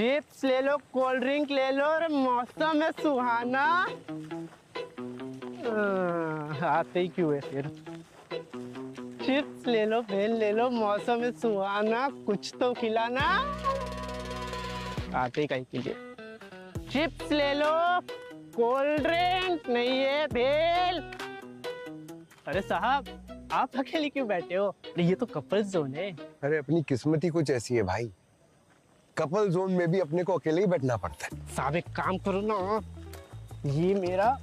Chips ले लो, cold drink ले लो और मौसम है सुहाना। आते ही क्यों है फिर? चिप्स ले लो, भेल ले लो, मौसम है सुहाना, कुछ तो खिलाना। आते ही कहीं के लिए चिप्स ले लो, कोल्ड ड्रिंक नहीं है, भेल। अरे साहब, आप अकेले क्यों बैठे हो? ये तो कपल जोन है। अरे अपनी किस्मत ही कुछ ऐसी है भाई, कपल जोन में भी अपने को अकेले ही बैठना पड़ता है। साहब एक काम करो ना, ये मेरा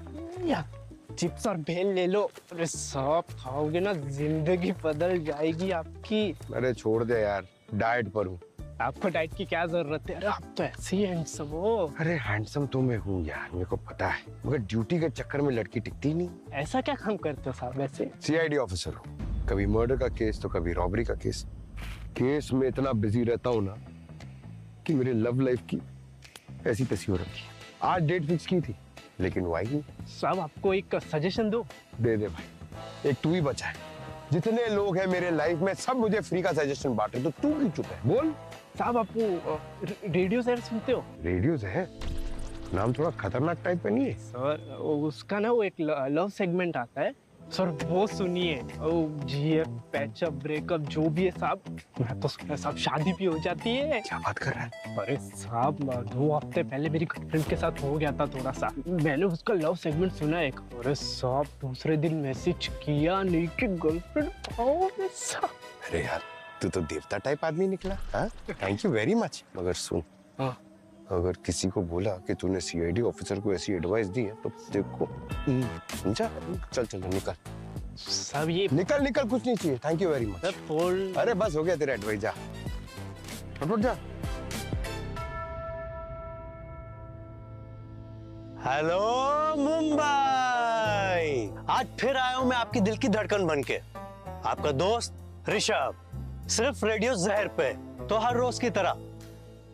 चिप्स और भेल ले लो। अरे साहब खाओगे ना जिंदगी बदल जाएगी आपकी। अरे छोड़ दे यार, डाइट पर हूँ। आपको डाइट की क्या जरूरत है? अरे आप तो ऐसे ही हैंडसम हो। अरे हैंडसम तो मैं हूँ यार, मेरे को पता है, मगर ड्यूटी के चक्कर में लड़की टिकती नहीं। ऐसा क्या काम करते हो साहब वैसे? सीआईडी ऑफिसर हूँ, कभी मर्डर का केस तो कभी रॉबरी का केस। केस में इतना बिजी रहता हूँ ना कि मेरी लव लाइफ की ऐसी तैसी हो रखी है। आज डेट फिक्स की थी लेकिन वो आई नहीं। साहब आपको एक सजेशन दो। दे दे भाई, एक तू ही बचा है। जितने लोग हैं मेरे लाइफ में सब मुझे फ्री का सजेशन बांटे, तो तू क्यों चुप है? बोल। साहब आप वो रेडियो सर सुनते हो? रेडियो से है? नाम थोड़ा खतरनाक टाइप का नहीं है? सर उसका ना वो एक लव सेगमेंट आता है सर, वो सुनिए। जीएफ, पैचअप, ब्रेकअप जो भी है साहब, मैं तो सुना साहब शादी भी हो जाती है। क्या बात कर रहा है? अरे साहब 2 हफ्ते पहले मेरी गर्लफ्रेंड के साथ हो गया था थोड़ा सा, मैंने उसका लव सेगमेंट सुना एक। अरे साहब दूसरे दिन मैसेज किया नहीं कि गर्लफ्रेंड आओ साहब। अरे यार तू तो देवता टाइप आदमी निकला। हाँ थैंक यू वेरी मच। मगर सुन, हाँ अगर किसी को बोला कि तूने सीआईडी ऑफिसर को ऐसी एडवाइस दी है तो देखो, समझा? चल चल निकल साहब। ये निकल निकल, कुछ नहीं चाहिए, थैंक यू वेरी मच। अरे बस हो गया तेरा एडवाइस, जा फटाफट जा। हेलो मुंबई, आज फिर आया हूं मैं आपकी दिल की धड़कन बनके, आपका दोस्त ऋषभ, सिर्फ रेडियो जहर पे। तो हर रोज की तरह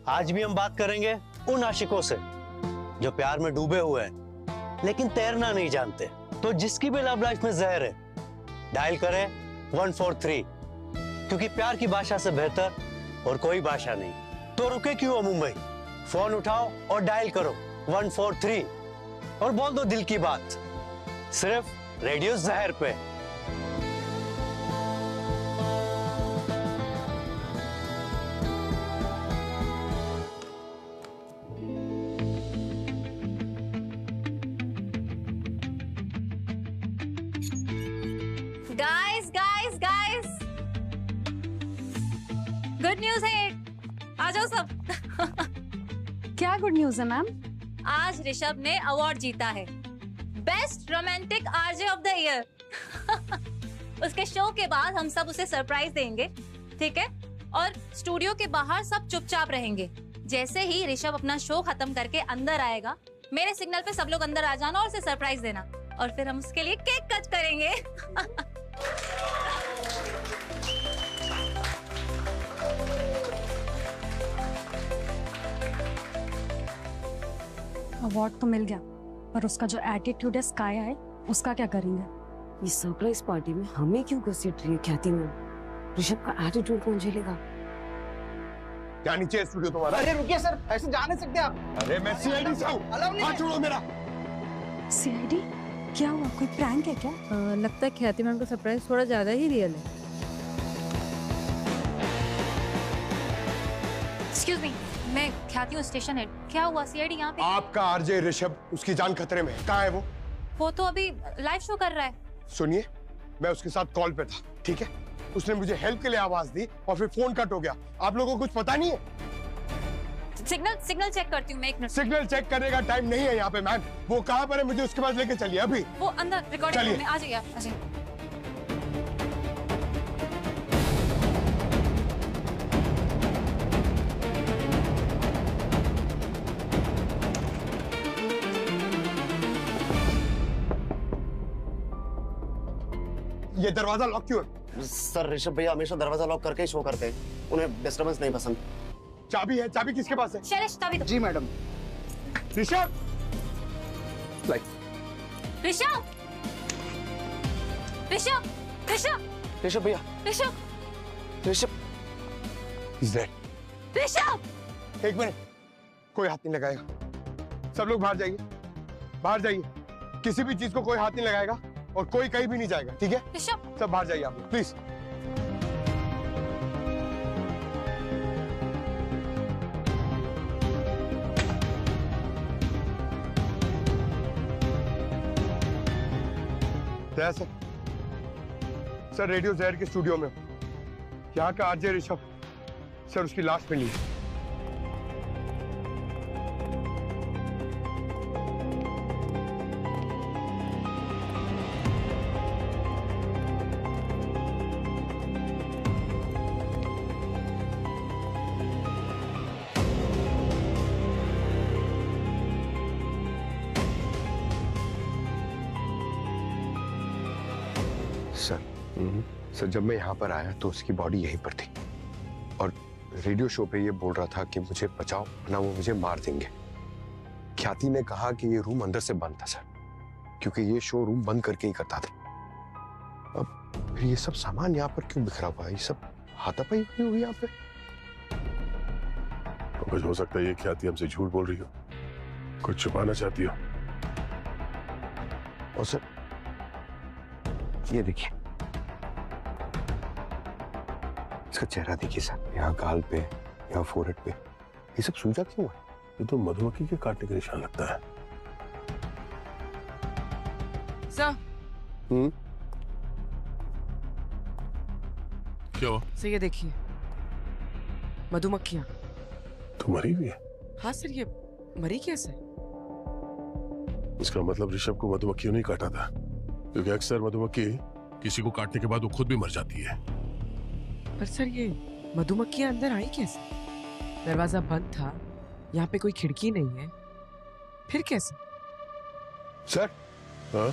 आज भी हम बात करेंगे उन आशिकों से जो प्यार में डूबे हुए हैं लेकिन तैरना नहीं जानते। तो जिसकी भी लव लाइफ में जहर है, डायल करें 143, क्योंकि प्यार की भाषा से बेहतर और कोई भाषा नहीं। तो रुके क्यों हो मुंबई, फोन उठाओ और डायल करो 143 और बोल दो दिल की बात, सिर्फ रेडियो जहर पे। गाइस गुड न्यूज है, आ जाओ सब। क्या गुड न्यूज है मैम? आज ऋषभ ने अवार्ड जीता है, best romantic RJ of the year. उसके शो के बाद हम सब उसे सरप्राइज देंगे, ठीक है? और स्टूडियो के बाहर सब चुपचाप रहेंगे। जैसे ही ऋषभ अपना शो खत्म करके अंदर आएगा, मेरे सिग्नल पे सब लोग अंदर आ जाना और उसे सरप्राइज देना, और फिर हम उसके लिए केक कट करेंगे। अवार्ड तो मिल गया, पर उसका जो एटीट्यूड है स्काई है, उसका क्या करेंगे? ये सरप्राइज पार्टी में हमें क्यों घसीट रही है ख्याति मैम? ऋषभ का एटीट्यूड कौन झेलेगा? क्या नीचे है स्टूडियो तुम्हारा? अरे रुकिए सर, ऐसे जा नहीं सकते आप। अरे मैं सीआईडी से हूँ, हाथ छोड़ो मेरा। सीआईडी? क्या हुआ, कोई प्रैंक है क्या? लगता है ख्याति मैम का सरप्राइज थोड़ा ज्यादा ही रियल है। एक्सक्यूज मी, मैं ख्याति हूँ स्टेशन हेड। क्या हुआ सीआईडी यहाँ पे? आपका आरजे ऋषभ, उसकी जान खतरे में है। कहाँ है वो? वो तो अभी लाइव शो कर रहा है। सुनिए, मैं उसके साथ कॉल पे था, ठीक है? उसने मुझे हेल्प के लिए आवाज दी और फिर फोन कट हो गया। आप लोगों को कुछ पता नहीं है? सिग्नल चेक करती हूँ मैं, एक मिनट। सिग्नल चेक करने का टाइम नहीं है यहाँ पे मैम। वो कहाँ पर है, मुझे उसके पास लेके चलिए अभी। वो अंदर रिकॉर्डिंग रूम में। आ जाइए आप, आ जाइए। ये दरवाजा लॉक क्यों है? सर ऋषभ भैया हमेशा दरवाजा लॉक करके ही शो करते हैं, उन्हें डिस्टर्बेंस नहीं पसंद। चाबी है? चाबी किसके पास है? शैलेश चाबी दो। जी मैडम। ऋषभ, ऋषभ ऋषभ ऋषभ ऋषभ भैया, ऋषभ ऋषभ He's dead। ऋषभ एक मिनट, कोई हाथ नहीं लगाएगा। सब लोग बाहर जाइए, बाहर जाइए। किसी भी चीज को कोई हाथ नहीं लगाएगा और कोई कहीं भी नहीं जाएगा, ठीक है? ऋषभ, सब बाहर जाइए आप लोग, प्लीज। सर, सर रेडियो जहर के स्टूडियो में यहाँ का आरजे ऋषभ सर, उसकी लाश मिली है। सर जब मैं यहाँ पर आया तो उसकी बॉडी यहीं पर थी और रेडियो शो पे ये बोल रहा था कि मुझे बचाओ वरना वो मुझे मार देंगे। ख्याति ने कहा कि ये रूम अंदर से बंद था सर, क्योंकि ये शो रूम बंद करके ही करता था। अब फिर ये सब सामान यहाँ पर क्यों बिखरा हुआ है? ये सब हाथापाई हुई हुई यहाँ पे। तो कुछ हो सकता है ये ख्याति हमसे झूठ बोल रही हो, कुछ छुपाना चाहती हो। और सर ये देखिए, इसका चेहरा देखिए सर, यहाँ गाल पे, यहाँ फोrehead पे, ये सब सूजा क्यों है? ये तो मधुमक्खी के काटने का निशान लगता है। सर, क्या हुआ? सर ये देखिए, मधुमक्खियाँ। तो मरी हुई है? हाँ सर, ये मरी कैसे? इसका मतलब ऋषभ को मधुमक्खियों ने काटा था, क्योंकि अक्सर मधुमक्खी किसी को काटने के बाद वो खुद भी मर जाती है। पर सर ये मधुमक्खियाँ अंदर आई कैसे? दरवाजा बंद था, यहाँ पे कोई खिड़की नहीं है, फिर कैसे? सर, हाँ?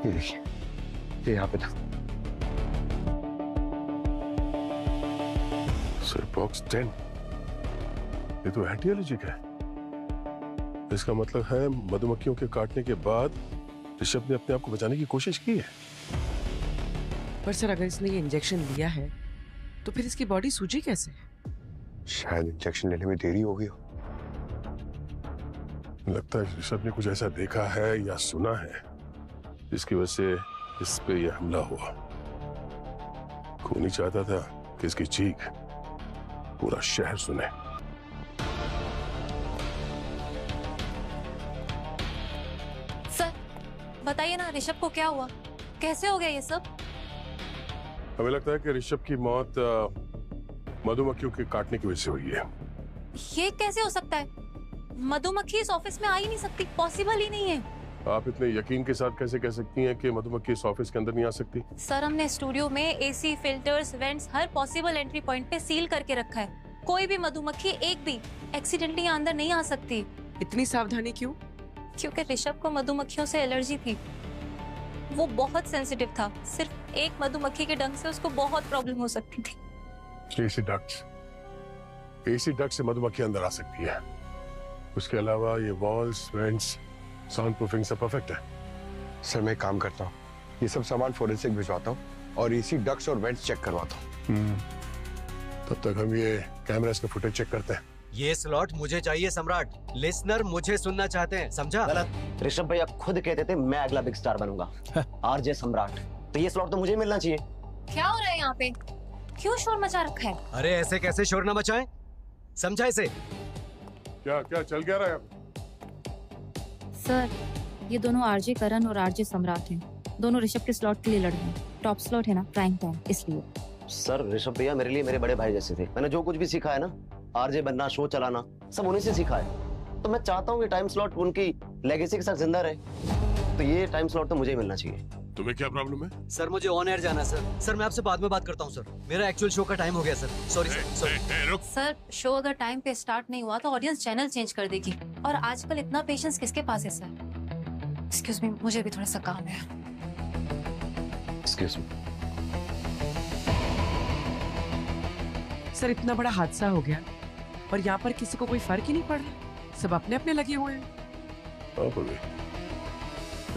ये देखिए, ये यहाँ पे था। सर बॉक्स 10, ये तो एंटी एलर्जिक है। इसका मतलब है मधुमक्खियों के काटने के बाद ऋषभ ने अपने आप को बचाने की कोशिश की है। पर सर अगर इसने ये इंजेक्शन लिया है तो फिर इसकी बॉडी सूजी कैसे? शायद इंजेक्शन लेने में देरी हो गई हो। लगता है ऋषभ ने कुछ ऐसा देखा है या सुना है जिसकी वजह से इस पे यह हमला हुआ। खूनी चाहता था कि इसकी चीख पूरा शहर सुने। बताइए ना, ऋषभ को क्या हुआ, कैसे हो गया ये सब? हमें लगता है कि ऋषभ की मौत मधुमक्खियों के काटने की वजह से हुई है। ये कैसे हो सकता है? मधुमक्खी इस ऑफिस में आ ही नहीं सकती, पॉसिबल ही नहीं है। आप इतने यकीन के साथ कैसे कह सकती हैं कि मधुमक्खी इस ऑफिस के अंदर नहीं आ सकती? सर हमने स्टूडियो में एसी, फिल्टर्स, वेंट्स, हर पॉसिबल एंट्री पॉइंट पे सील करके रखा है। कोई भी मधुमक्खी एक भी एक्सीडेंटली यहाँ अंदर नहीं आ सकती। इतनी सावधानी क्यों? क्योंकि ऋषभ को मधुमक्खियों से एलर्जी थी, वो बहुत सेंसिटिव था। सिर्फ एक मधुमक्खी के डंक से उसको बहुत प्रॉब्लम हो सकती थी। एसी डक्ट से मधुमक्खी अंदर आ सकती है। उसके अलावा ये वॉल्स, वेंट्स, साउंड प्रूफिंग सब परफेक्ट है। सर मैं एक काम करता हूँ, ये सब सामान फोरेंसिक भिजवाता हूँ और एसी डक्ट्स और वेंट्स चेक करवाता हूँ। तब तक हम ये कैमरास का फुटेज चेक करते हैं। ये स्लॉट मुझे चाहिए सम्राट, लिसनर मुझे सुनना चाहते हैं, समझा? गलत। ऋषभ भैया खुद कहते थे मैं अगला बिग स्टार बनूंगा, आरजे सम्राट, तो ये स्लॉट तो मुझे मिलना चाहिए। क्या हो रहा है यहाँ पे? क्यों शोर मचा रखा है? अरे ऐसे कैसे शोर न मचाएं, समझा इसे? क्या क्या चल क्या रहा है? सर ये दोनों आरजे करण और आरजे सम्राट हैं, दोनों ऋषभ के स्लॉट के लिए लड़ रहे हैं। टॉप स्लॉट है ना, प्राइम टाइम, इसलिए। सर ऋषभ भैया मेरे लिए मेरे बड़े भाई जैसे थे। मैंने जो कुछ भी सीखा है ना, आरजे बनना, शो चलाना, सब उन्हीं से सीखा है। तो मैं चाहता हूँ कि टाइम स्लॉट उनकी लेगेसी के साथ जिंदा रहे, तो ये टाइम स्लॉट तो मुझे ही मिलना चाहिए। तुम्हें क्या प्रॉब्लम है? सर मुझे ऑन एयर जाना है सर। सर मैं आपसे बाद में बात करता हूँ सर, मेरा एक्चुअल शो का टाइम हो गया sir. Sorry sir. Sir show अगर टाइम पे स्टार्ट नहीं हुआ तो ऑडियंस चैनल चेंज कर देगी, और आजकल इतना पेशेंस किसके पास है सर? एक्सक्यूज मी, मुझे भी थोड़ा सा काम है। एक्सक्यूज मी सर, इतना बड़ा हादसा हो गया और यहाँ पर किसी को कोई फर्क ही नहीं पड़ रहा, सब अपने अपने लगे हुए हैं।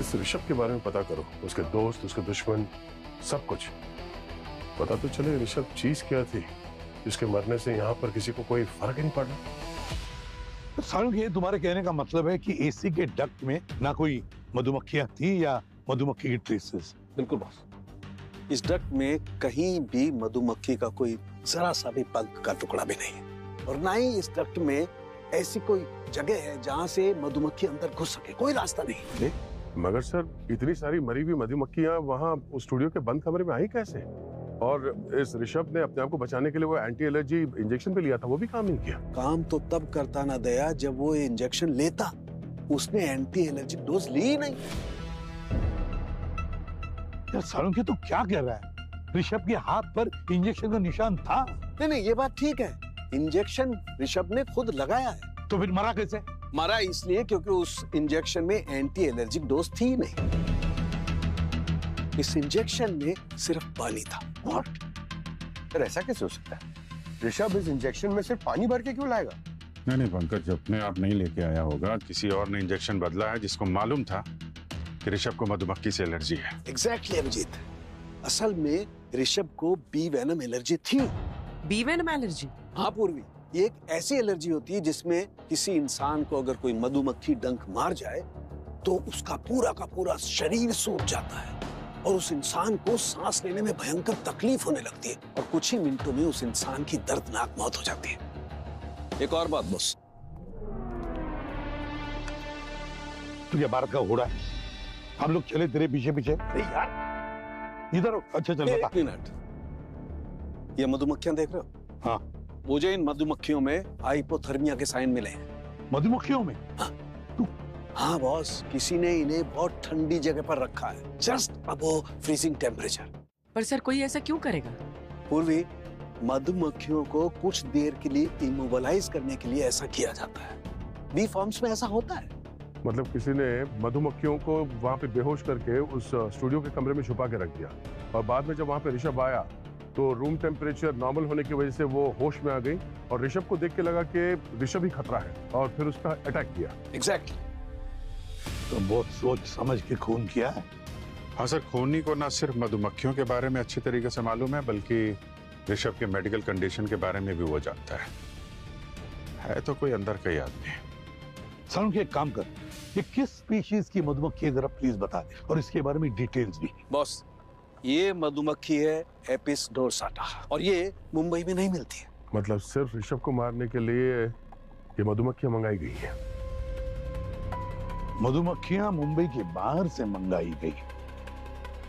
इस ऋषभ के बारे में पता करो, उसके दोस्त, उसके दुश्मन, सब कुछ पता तो चले ऋषभ चीज क्या थी जिसके मरने से यहाँ पर किसी को कोई फर्क ही नहीं पड़ रहा। सारुण, ये तुम्हारे कहने का मतलब है कि एसी के डक्ट में ना कोई मधुमक्खियां थी या मधुमक्खी की ट्रेसेस? बिल्कुल बॉस, इस डक्ट में कहीं भी मधुमक्खी का कोई जरा सा भी पंख का टुकड़ा भी नहीं है, और ना ही इस डक्ट में ऐसी कोई जगह है जहां से मधुमक्खी अंदर घुस सके, कोई रास्ता नहीं। मगर सर, इतनी सारी मरी हुई मधुमक्खियां वहां उस स्टूडियो के बंद कमरे में आई कैसे? और इस ऋषभ ने अपने आप को बचाने के लिए वो एंटी एलर्जी इंजेक्शन भी लिया था, वो भी काम नहीं किया। काम तो तब करता ना दया जब वो इंजेक्शन लेता, उसने एंटी एलर्जी डोज ली ही नहीं। यार सारुण, के तो क्या कह रहा है? ऋषभ के हाथ पर इंजेक्शन का निशान था। नहीं, ये बात ठीक है, इंजेक्शन ऋषभ ने खुद लगाया है। तो फिर मरा कैसे? मरा इसलिए क्योंकि उस इंजेक्शन में एंटी एलर्जिक डोज थी नहीं, इस इंजेक्शन में सिर्फ पानी था। What? सर, ऐसा कैसे हो सकता है? ऋषभ इस इंजेक्शन में सिर्फ पानी भर के क्यों लाएगा? नहीं पंकज, अपने आप नहीं लेके आया होगा, किसी और ने इंजेक्शन बदला है जिसको मालूम था कि ऋषभ को मधुमक्खी से एलर्जी है। एग्जैक्टली अभिजीत, असल में ऋषभ को बी वेनम एलर्जी थी। Bee venom allergy? हाँ पूर्वी, ये एक ऐसी एलर्जी होती है जिसमें किसी इंसान को अगर कोई मधुमक्खी डंक मार जाए तो उसका पूरा का पूरा शरीर सूख जाता है और उस इंसान को सांस लेने में भयंकर तकलीफ होने लगती है और कुछ ही मिनटों में उस इंसान की दर्दनाक मौत हो जाती है। एक और बात बॉस, तुझे भारत का घोड़ा है, हम लोग चले तेरे पीछे पीछे। यार इधर, अच्छा चल बता। एक मिनट, ये मधुमक्खियां देख रहे हो? हाँ। मुझे इन मधुमक्खियों में हाइपोथर्मिया के साइन मिले हैं। मधुमक्खियों में? हाँ बॉस, किसी ने इन्हें बहुत ठंडी जगह पर रखा है, जस्ट अबव फ्रीजिंग टेम्परेचर। पर सर, कोई ऐसा क्यों करेगा? पूर्वी, मधुमक्खियों को कुछ देर के लिए इमोबलाइज करने के लिए ऐसा किया जाता है। बी फॉर्म्स में ऐसा होता है। मतलब किसी ने मधुमक्खियों को वहां पे बेहोश करके उस स्टूडियो के कमरे में छुपा के रख दिया और बाद में जब वहां पे ऋषभ आया तो रूम टेम्परेचर नॉर्मल होने की वजह से वो होश में आ गई और ऋषभ को देख के लगा कि ऋषभ ही खतरा है और फिर उसका अटैक किया। एग्जैक्टली। तो बहुत सोच समझ के खून किया है। हाँ सर, खूनी को ना सिर्फ मधुमक्खियों के बारे में अच्छी तरीके से मालूम है बल्कि ऋषभ के मेडिकल कंडीशन के बारे में भी वो जानता है तो कोई अंदर का ही आदमी। सारुण, एक काम कर, ये किस स्पीशीज की मधुमक्खी है जरा प्लीज बता दे, और इसके बारे में डिटेल्स भी। बॉस, ये मधुमक्खी है एपिस डोर्साटा और ये मुंबई में नहीं मिलती है। मतलब सिर्फ ऋषभ को मारने के लिए ये मधुमक्खियां मंगाई गई है? मधुमक्खियां मुंबई के बाहर से मंगाई गई,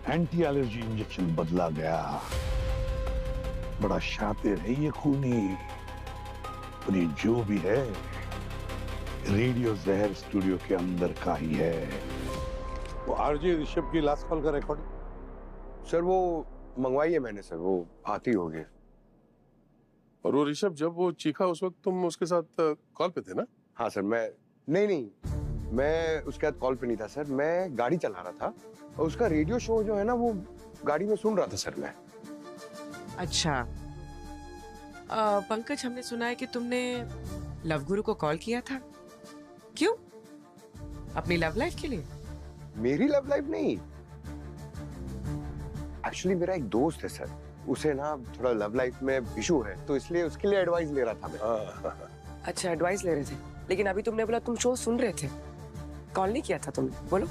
एंटी एलर्जी इंजेक्शन बदला गया। बड़ा शातिर है ये खूनी, और ये जो भी है रेडियो जहर स्टूडियो के अंदर का ही है। वो आरजे ऋषभ की लास्ट कॉल का रिकॉर्ड? सर वो मंगवाई है मैंने सर, वो आती होगी। और वो ऋषभ जब वो चीखा उस वक्त तुम उसके साथ कॉल पे थे ना? हाँ सर, मैं नहीं मैं उसके बाद कॉल पे नहीं था सर, मैं गाड़ी चला रहा था और उसका रेडियो शो जो है ना वो गाड़ी में सुन रहा था सर मैं। अच्छा पंकज, हमने सुना है कि तुमने लव गुरु को कॉल किया था, क्यों? अपनी लव लाइफ के लिए? मेरी लव लाइफ नहीं, एक्चुअली मेरा एक दोस्त है सर, उसे ना थोड़ा लव लाइफ में इशू है तो इसलिए उसके लिए एडवाइस ले रहा था मैं। अच्छा, एडवाइस ले रहे थे, लेकिन अभी तुमने बोला तुम शो सुन रहे थे, कॉल नहीं किया था तुमने, बोलो।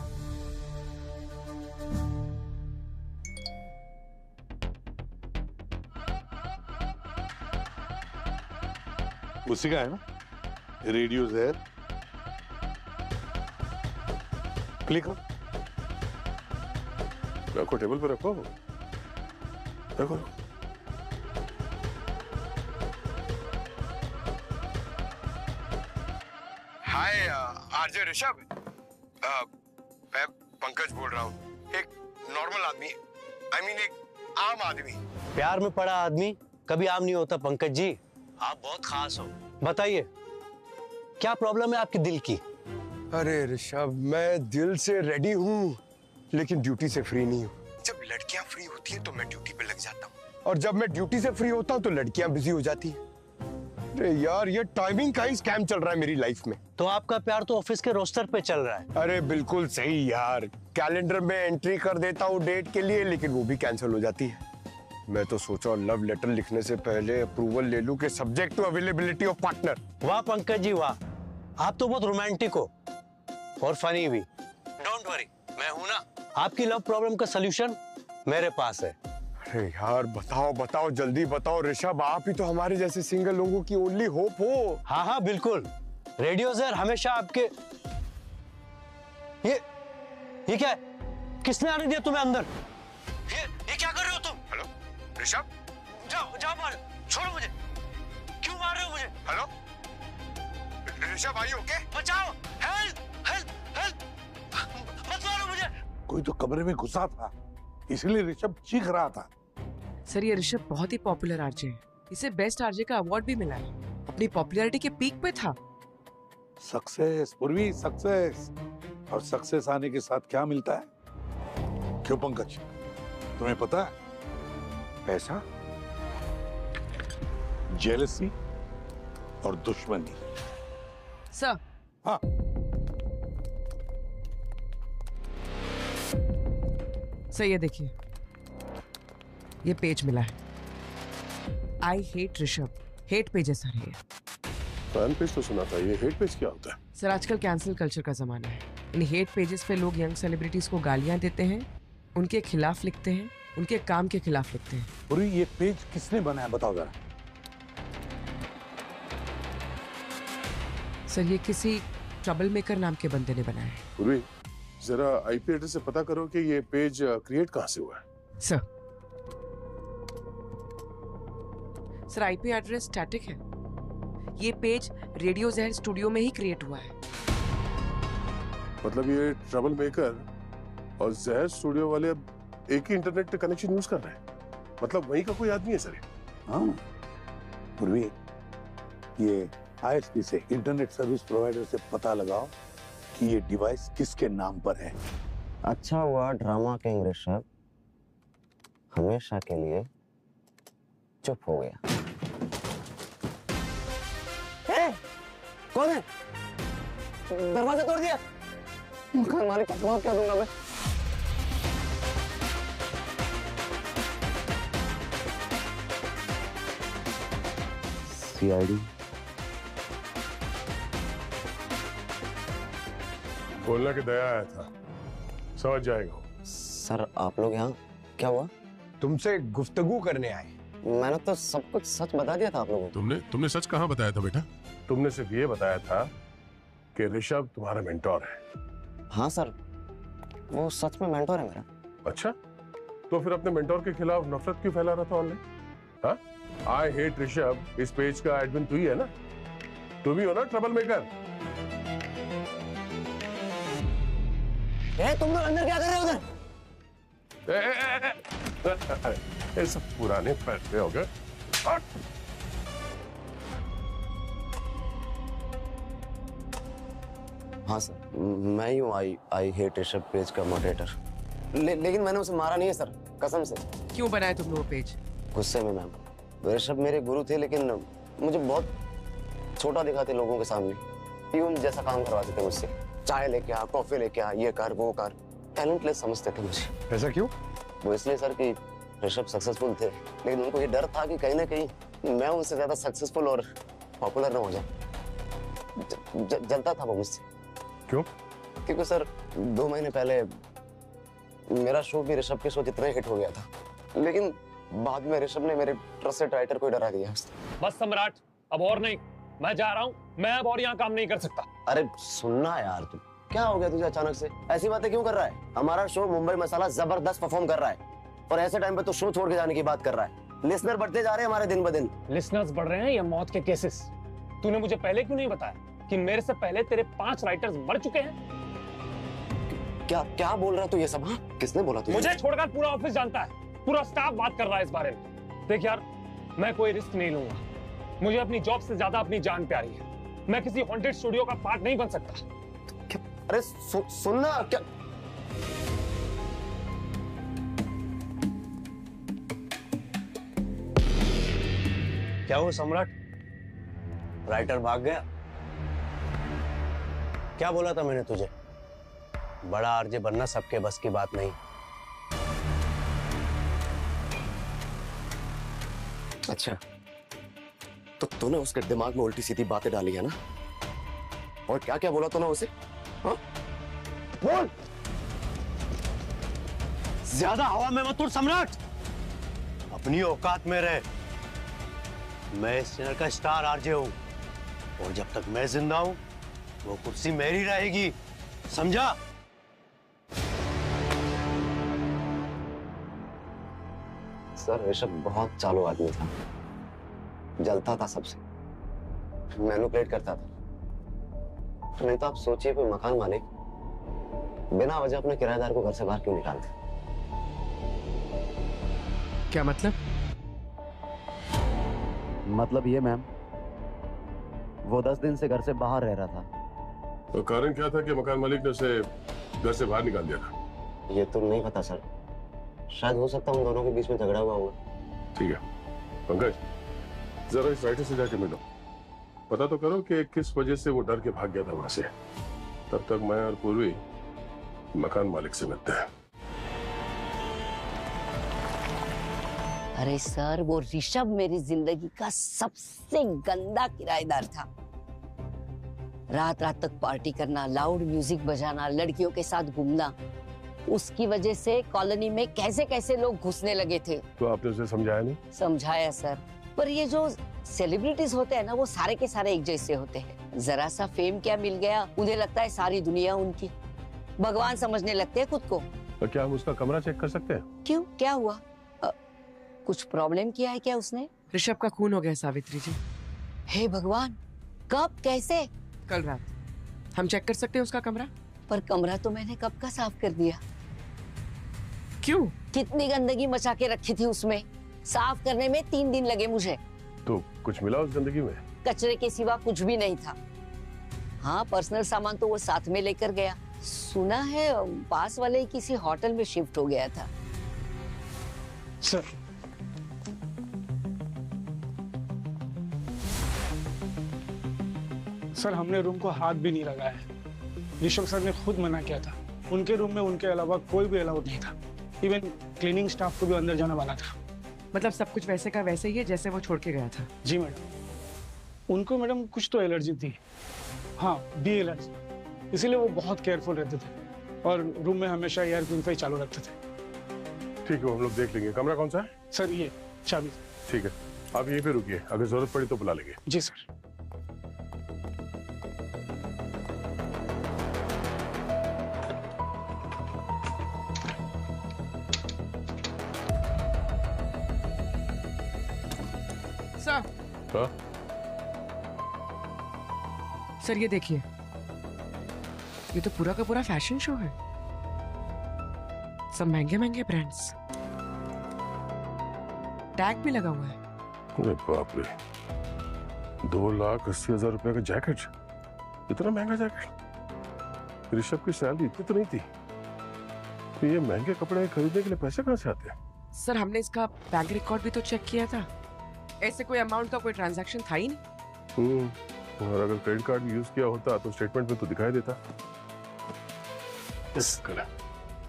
उसी का है ना रेडियो जहर? क्लिक करो। रखो, टेबल पे रखो, रखो। हाय आरजे ऋषभ, मैं पंकज बोल रहा हूँ, एक नॉर्मल आदमी, आई मीन एक आम आदमी। प्यार में पड़ा आदमी कभी आम नहीं होता पंकज जी, आप बहुत खास हो। बताइए क्या प्रॉब्लम है आपके दिल की? अरे ऋषभ, मैं दिल से रेडी हूँ लेकिन ड्यूटी से फ्री नहीं हूँ। जब लड़कियां फ्री होती है तो मैं ड्यूटी पे लग जाता हूँ और जब मैं ड्यूटी से फ्री होता हूँ तो लड़कियां बिजी हो जाती हैं। अरे यार, ये टाइमिंग का ही स्कैम चल रहा है मेरी लाइफ में। तो आपका प्यार तो ऑफिस के रोस्टर पे चल रहा है। अरे बिल्कुल सही यार, कैलेंडर में एंट्री कर देता हूँ डेट के लिए लेकिन वो भी कैंसिल हो जाती है। मैं तो सोचा लव लेटर लिखने से पहले अप्रूवल ले लूं कि subject to availability of partner. वाह पंकज जी वाह, आप तो बहुत रोमांटिक हो और फनी भी। डोंट वरी, मैं हूं ना। आपकी लव प्रॉब्लम का सलूशन मेरे पास है। अरे यार बताओ बताओ, जल्दी बताओ ऋषभ, आप ही तो हमारे जैसे सिंगल लोगों की ओनली होप हो। हाँ हाँ बिल्कुल, रेडियो ज़हर हमेशा आपके। ये क्या है? किसने आने दिया तुम्हें अंदर? ये क्या कर रहे हो तुम? हेलो ऋषभ, जाओ जाओ बाहर, छोड़ो मुझे। क्यों मार रहे हो मुझे? Hello Rishabh, are you okay? बचाओ, हेल्प हेल्प हेल्प, मत मारो मुझे। कोई तो कमरे में घुसा था, इसलिए ऋषभ चीख रहा था। सर ये ऋषभ बहुत ही पॉपुलर आरजे है, इसे बेस्ट आरजे का अवार्ड भी मिला है, अपनी पॉपुलैरिटी के पीक पे था। सक्सेस पूर्वी, सक्सेस। और सक्सेस आने के साथ क्या मिलता है? क्यों पंकज, तुम्हें पता है? पैसा, जेलसी और दुश्मनी। सर हाँ, सर ये देखिए, ये पेज मिला है, I hate Rishabh, hate page है सर ये। फैन पेज तो सुना था, ये हेट पेज क्या होता है? सर आजकल कैंसिल कल्चर का जमाना है, इन हेट पेजेस पे लोग यंग सेलिब्रिटीज को गालियां देते हैं, उनके खिलाफ लिखते हैं, उनके काम के खिलाफ लिखते हैं। पूरी ये पेज किसने बनाया बताओ जरा? सर ये किसी ट्रबल मेकर नाम के बंदे ने बनाया है। पूर्वी, जरा आईपी एड्रेस से पता करो कि ये पेज क्रिएट कहाँ से हुआ है। सर आईपी एड्रेस स्टैटिक है, ये पेज रेडियो ज़हर स्टूडियो में ही क्रिएट हुआ है। मतलब ये ट्रबल मेकर और जहर स्टूडियो वाले अब एक ही इंटरनेट कनेक्शन यूज कर रहे हैं, मतलब वही का कोई आदमी है सर? हाँ पूर्वी, ये आईएसपी से, इंटरनेट सर्विस प्रोवाइडर से पता लगाओ कि ये डिवाइस किसके नाम पर है। अच्छा हुआ ड्रामा किंग ऋषभ हमेशा के लिए चुप हो गया। कौन है? दरवाजा तोड़ दिया। मकान मालिक को जवाब क्या दूंगा मैं? सीआईडी बोलना कि दया आया था, समझ जाएगा। सर आप लोग यहाँ क्या हुआ? तुमसे गुफ्तगू करने आए। मैंने तो सब कुछ सच बता दिया था आप लोगों को। तुमने सच कहाँ बताया था बेटा? तुमने सिर्फ ये बताया था कि ऋषभ तुम्हारा मेंटोर है। हाँ सर, वो सच में मेंटोर है मेरा। अच्छा, तो फिर अपने मेंटोर के खिलाफ नफरत क्यों फैला रहा था ऑनलाइन? हाँ, आई हेट ऋषभ, इस पेज का एडमिन तू ही है ना? तुम ही हो ना ट्रबल मेकर? तुम लोग अंदर क्या कर रहे हो उधर? ये सब पुराने पैसे हो गए। हाँ सर, मैं ही हूँ आई हेट ऋषभ पेज का मॉडरेटर। लेकिन मैंने उसे मारा नहीं है सर, कसम से। क्यों बनाया तुमने वो पेज? गुस्से में मैम। ऋषभ मेरे गुरु थे, लेकिन मुझे बहुत छोटा दिखाते लोगों के सामने। प्यून जैसा काम करवाते थे मुझसे, चाय लेके आ, कॉफी लेके आ, ये कर वो कर। टैलेंटलेस समझते थे मुझे। ऐसा क्यों? वो इसलिए सर कि ऋषभ सक्सेसफुल थे, लेकिन उनको ये डर था कि कहीं ना कहीं मैं उनसे ज्यादा सक्सेसफुल और पॉपुलर ना हो जाऊं। जलता था वो मुझसे। क्यों? क्योंकि सर 2 महीने पहले मेरा शो भी ऋषभ के शो जितना हिट हो गया था, लेकिन बाद में ऋषभ ने मेरे ट्रस्टेड राइटर को डरा दिया। बस सम्राट, अब और नहीं, मैं जा रहा हूँ, मैं अब और यहाँ काम नहीं कर सकता। अरे सुनना यार, तू क्या हो गया तुझे अचानक से? ऐसी बातें क्यों कर रहा है? हमारा शो मुंबई मसाला जबरदस्त परफॉर्म कर रहा है, और ऐसे टाइम पे तो शो छोड़ के जाने की बात कर रहा है। लिसनर बढ़ते जा रहे हैं हमारे दिन ब दिन। लिसनर्स बढ़ रहे हैं या मौत के केसेस? तूने मुझे पहले क्यों नहीं बताया कि मेरे से पहले तेरे 5 राइटर्स मर चुके हैं? क्या बोल रहा है तू ये सब? हाँ, किसने बोला तुझे? मुझे छोड़कर पूरा ऑफिस जानता है, पूरा स्टाफ बात कर रहा है इस बारे में। देख यार, मैं कोई रिस्क नहीं लूंगा, मुझे अपनी जॉब से ज्यादा अपनी जान प्यारी है। मैं किसी हॉन्टेड स्टूडियो का पार्ट नहीं बन सकता। अरे सुनना, क्या हुआ सम्राट? राइटर भाग गया? क्या बोला था मैंने तुझे? बड़ा आरजे बनना सबके बस की बात नहीं। अच्छा, तो तूने उसके दिमाग में उल्टी सीधी बातें डाली है ना? और क्या क्या बोला तूने उसे? हाँ? बोल। ज्यादा हवा में मत उड़ सम्राट, अपनी औकात में रह। मैं इस चैनल का स्टार आरजे हूं और जब तक मैं जिंदा हूं वो कुर्सी मेरी रहेगी, समझा? सर ऋषभ बहुत चालू आदमी था, जलता था सबसे, मैनिपुलेट करता था। नहीं तो आप सोचिए कोई मकान मालिक बिना वजह अपने किराएदार को घर से बाहर क्यों निकालते? क्या मतलब? मतलब ये मैम, वो 10 दिन से घर से बाहर रह रहा था। तो कारण क्या था कि मकान मालिक ने उसे घर से बाहर निकाल दिया था? ये तो नहीं पता सर, शायद हो सकता है उन दोनों के बीच में झगड़ा हुआ होगा। ठीक है पंकज, जरा इस राइटर से जाके मिलो, पता तो करो कि किस वजह से वो डर के भाग गया था वहां से। तब तक मैं और पूर्वी मकान मालिक से मिलते हैं। अरे सर, वो ऋषभ मेरी जिंदगी का सबसे गंदा किराएदार था। रात रात तक पार्टी करना, लाउड म्यूजिक बजाना, लड़कियों के साथ घूमना, उसकी वजह से कॉलोनी में कैसे कैसे लोग घुसने लगे थे। तो आपने उसे समझाया नहीं? समझाया सर, पर ये जो सेलिब्रिटीज होते हैं ना, वो सारे के सारे एक जैसे होते हैं। जरा सा फेम क्या मिल गया, उन्हें लगता है सारी दुनिया उनकी, भगवान समझने लगते हैं खुद को। तो क्या हम उसका कमरा चेक कर सकते हैं? क्यों, क्या हुआ? कुछ प्रॉब्लम किया है क्या उसने? ऋषभ का खून हो गया सावित्री जी। हे भगवान, कब, कैसे? कल रात। हम चेक कर सकते हैं उसका कमरा? पर कमरा तो मैंने कब का साफ कर दिया। क्यों? कितनी गंदगी मचा के रखी थी उसमें, साफ करने में 3 दिन लगे मुझे। तो कुछ मिला उस गंदगी में? कचरे के सिवा कुछ भी नहीं था। हाँ, पर्सनल सामान तो वो साथ में लेकर गया। सुना है पास वाले ही किसी होटल में शिफ्ट हो गया था। सर हमने रूम को हाथ भी नहीं लगाया है। ऋषभ सर ने खुद मना किया था। उनके रूम में उनके अलावा कोई भी अलाउड नहीं था। इवन क्लीनिंग स्टाफ को भी अंदर जाना मना था। मतलब सब कुछ वैसे का वैसे ही है जैसे वो छोड़ के गया था? जी मैडम। उनको मैडम कुछ तो एलर्जी थी, हाँ बी एलर्जी, इसीलिए वो बहुत केयरफुल रहते थे और रूम में हमेशा एयर प्यूरिफायर चालू रखते थे। ठीक है, हम लोग देख लेंगे। कमरा कौन सा है? सर ये चाबी। ठीक है, आप यहीं पे रुकिए, अगर जरूरत पड़ी तो बुला लेंगे। जी सर। सर ये देखिए, ये तो पूरा का पूरा फैशन शो है। सब महंगे महंगे ब्रांड्स, टैग भी लगा हुआ है। अरे बाप रे, 2,80,000 रुपए का जैकेट, इतना महंगा जैकेट? ऋषभ की सैलरी इतनी तो नहीं थी, तो ये महंगे कपड़े खरीदने के लिए पैसे कहाँ से आते हैं? सर हमने इसका बैंक रिकॉर्ड भी तो चेक किया था, ऐसे कोई अमाउंट का कोई ट्रांजैक्शन था ही नहीं। और अगर क्रेडिट कार्ड यूज किया होता तो स्टेटमेंट में तो दिखाई देता।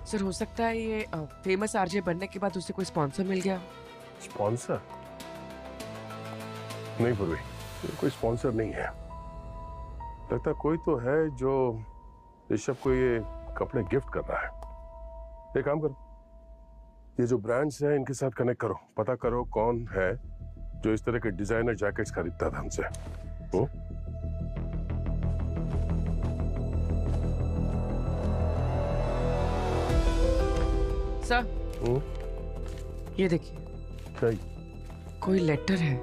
सर हो सकता है ये फेमस आरजे बनने के बाद उसे कोई स्पॉन्सर मिल गया। स्पॉन्सर? नहीं पूर्वी, कोई स्पॉन्सर नहीं है। लगता कोई तो है जो ऋषभ को ये कपड़े गिफ्ट कर रहा है। एक काम करो, ये जो ब्रांड्स हैं इनके साथ कनेक्ट करो, पता करो कौन है जो इस तरह के डिजाइनर जैकेट्स खरीदता था हमसे। सर ये देखिए, क्या? कोई लेटर है,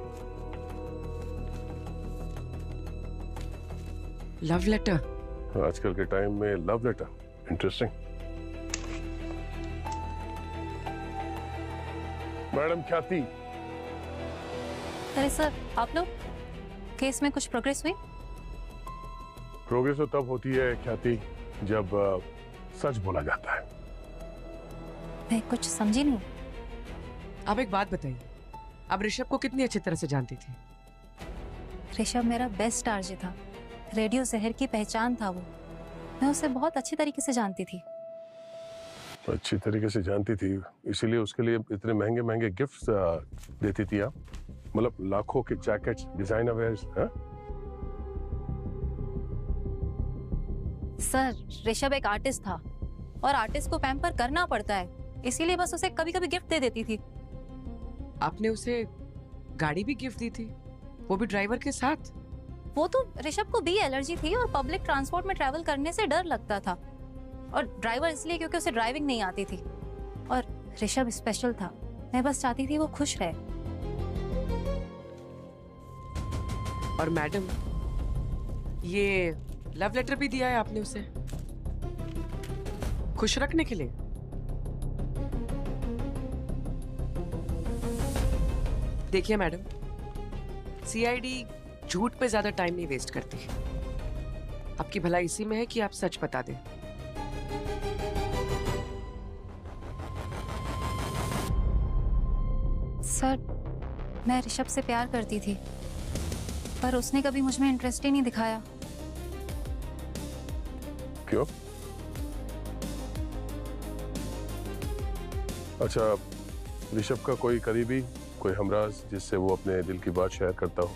लव लेटर। आजकल के टाइम में लव लेटर, इंटरेस्टिंग। मैडम ख्याति। अरे सर, आप लोग केस में कुछ प्रोग्रेस हुई? प्रोग्रेस तो तब होती है ख्याति जब सच बोला जाता है। मैं कुछ समझी नहीं। आप एक बात बताइए, आप ऋषभ को कितनी अच्छी तरह से जानती थी? ऋषभ मेरा बेस्ट आरजे था, रेडियो जहर की पहचान था वो। मैं उसे बहुत अच्छी तरीके से जानती थी। अच्छी तरीके से जानती थी, इसीलिए उसके लिए इतने महंगे महंगे गिफ्ट्स देती थी आप? मतलब लाखों के जैकेट्स, डिजाइनर वेयर्स, हाँ? सर ऋषभ एक आर्टिस्ट था और आर्टिस्ट को पैम्पर करना पड़ता है, इसीलिए बस उसे कभी कभी गिफ्ट दे देती थी। आपने उसे गाड़ी भी गिफ्ट दी थी, वो भी ड्राइवर के साथ? वो तो ऋषभ को भी एलर्जी थी और पब्लिक ट्रांसपोर्ट में ट्रैवल करने से डर लगता था, और ड्राइवर इसलिए क्योंकि उसे ड्राइविंग नहीं आती थी। और ऋषभ स्पेशल था, मैं बस चाहती थी वो खुश रहे। और मैडम, ये लव लेटर भी दिया है आपने उसे खुश रखने के लिए? देखिए मैडम, सीआईडी झूठ पे ज्यादा टाइम नहीं वेस्ट करती। आपकी भलाई इसी में है कि आप सच बता दें। सर मैं ऋषभ से प्यार करती थी, पर उसने कभी मुझ में इंटरेस्ट ही नहीं दिखाया। क्यों? अच्छा, ऋषभ का कोई करीबी, कोई हमराज जिससे वो अपने दिल की बात शेयर करता हो?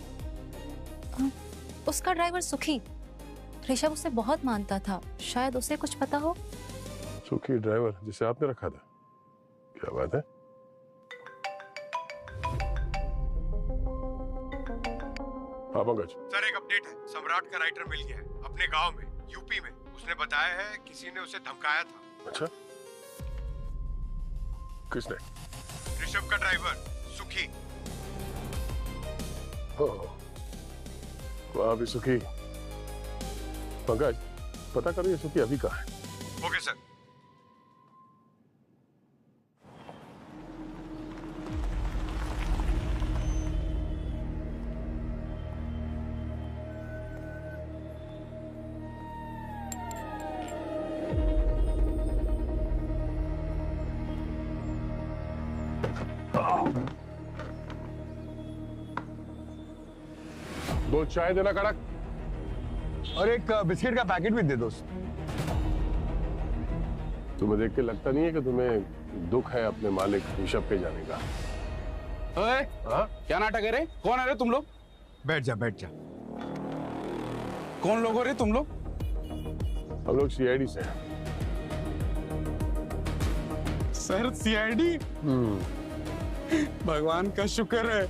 उसका ड्राइवर सुखी, ऋषभ उसे बहुत मानता था, शायद उसे कुछ पता हो। सुखी ड्राइवर जिसे आपने रखा था? क्या बात है। हाँ पंकज। सर एक अपडेट है, सम्राट का राइटर मिल गया है अपने गांव में, यूपी में। उसने बताया है किसी ने उसे धमकाया था। अच्छा, किसने? ऋषभ का ड्राइवर सुखी। वहां भी सुखी। पंकज, पता करिए सुखी अभी कहाँ है। Okay sir. दो चाय देना कड़क, और एक बिस्किट का पैकेट भी दे दो। तुम्हें देख के लगता नहीं है कि तुम्हें दुख है अपने मालिक ऋषभ के जाने का? ओए, क्या नाटक है रे? कौन है रे तुम लोग? बैठ जा बैठ जा। कौन लोग हो रे तुम लोग? हम लोग सीआईडी से हैं। Sir CID? भगवान का शुक्र है